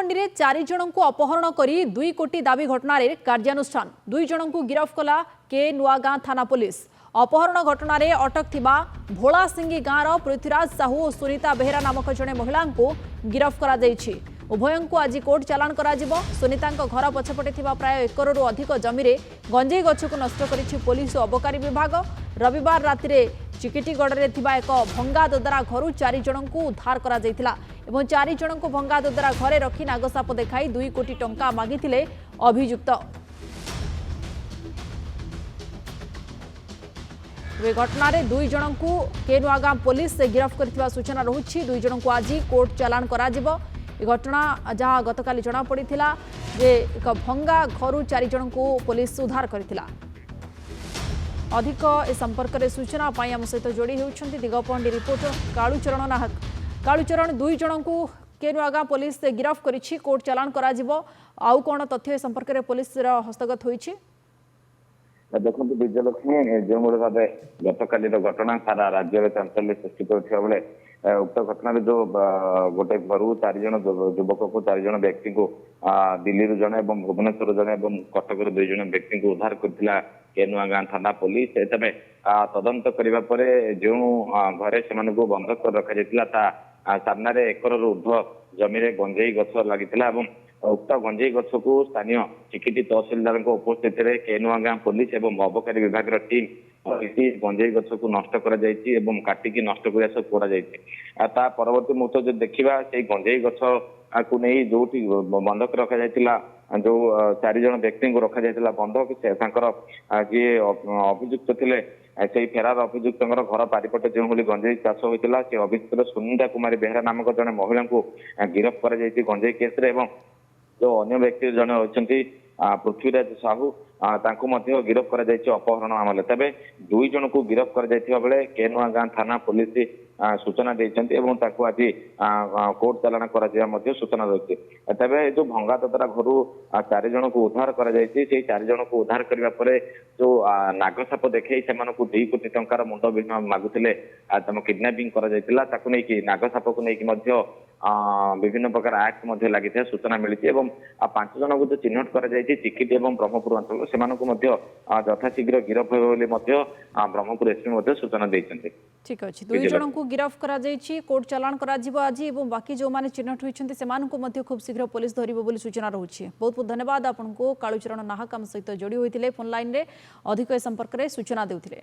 दिगपंडी में 4 जन को अपहरण करी 2 कोटी दाबी घटना रे कार्यानुष्ठान 2 जन को गिरफ्त कला के नुआगां थाना पुलिस। अपहरण घटना रे अटक थिबा भोलासिंगी गाँव पृथ्वीराज साहू और सुनीता बेहेरा नामक जड़े महिला को गिरफ्त करा जायछि। उभय को आज कोर्ट चालाण करा जिवो। सुनीता घर पछपटे थिबा प्राय एकरु अधिक जमी रे गंजेई गछ को नष्ट करिछि पुलिस और अबकारी विभाग। रविवार राति रे चिकिटीगढ़ में थिबा एक भंगा दोदरा घर 4 जन को उद्धार करा जायतिला एवं 4 जन को भंगा दोदरा घरे रखी नागसाप देखाई 2 कोटी टंका मागिथिले अभियुक्त। घटना रे 2 जन को केनुआगां पुलिस गिरफ्त करथिबा सूचना रहुछि। 2 जन को आज कोर्ट चालाण करा जिवो। घटना जहां गतकाली जना पड़ीथिला जे एक भंगा घर 4 जन को पुलिस उद्धार करथिला। अधिक ए संपर्क में सूचना आम सहित जोड़ी होती दिगपंडी रिपोर्टर कालूचरण नाहक। कालूचरण 2 जन को केनुआगां पुलिस गिरफ्त करिछि कोर्ट चालाण करा जिवो। आउ कोन तथ्य संपर्क में पुलिस हस्तगत होइछि? देखो विजयलक्ष्मी जो भाव गतकाली घटना सारा राज्य में चांचल्य सृष्टि कर उक्त घटना जो गोटे घर 4 जन युवक को 4 जन व्यक्ति को दिल्ली जड़े भुवनेश्वर जड़े कटक 2 जन व्यक्ति को उद्धार करथिला केनुआगां थाना पुलिस। तेज तदंत करने जो घरे से बंधक रखा जाता सामने एकरु ऊर्ध्व जमी गंजेई गछ लगी उक्त गंजेई गछ को स्थानीय चिकिटी तहसिलदार उपस्थित केनुआगां पुलिस एवं अबकारी विभाग टीम गंजेई गछ को नष्ट काटिकी नष्ट करने सब करा परवर्ती मुहूर्त जो देखा से गंजेई गछ को नहीं जो बंधक रखा जाता जो 4 जन व्यक्ति को रखा जाता बंधक जी अभियुक्त थे से फेरार अभियुक्त घर पारिपटे जो गंजेई चाष होता से अभियुक्त सुनीता कुमारी बेहेरा नामक जड़े महिला को गिरफ्त कर गंजेई केस जो अन्य व्यक्ति जड़े होती पृथ्वीराज साहू गिरफ्त कर अपहरण मामले। तेज 2 जन को गिरफ्त कर बेले केनुआगां थाना पुलिस सूचना देती आज कोर्ट चालाण कर सूचना रही। तेज जो भंगा दोदरा घर 4 जन को उद्धार कर 4 जन को उद्धार करने जो नागसाप देखे से 2 कोटी टंकार मुंड विहीन मागुले किडनापिंग कर नागसाप को लेकिन विभिन्न प्रकार एक्ट लगी सूचना मिली 5 जन को जो चिन्हट कर चिकिटी और ब्रह्मपुर अंचल से यथाशीघ्र गिरफ हो ब्रह्मपुर एसपी सूचना देते। ठीक अच्छे 2 जन को गिरफ्त करा जायछि कोर्ट चालाण करा जिवो आज एवं बाकी जो माने चिन्हट होइछन्ते सेमानकु मध्ये खूब शीघ्र पुलिस धरिबो बोली सूचना रहुछि। बहुत बहुत धन्यवाद आपनको कालूचरण नाहक आम सहित जोड़ी होइतिले फोन लाइन रे अधिक संपर्क रे सूचना देउथिले।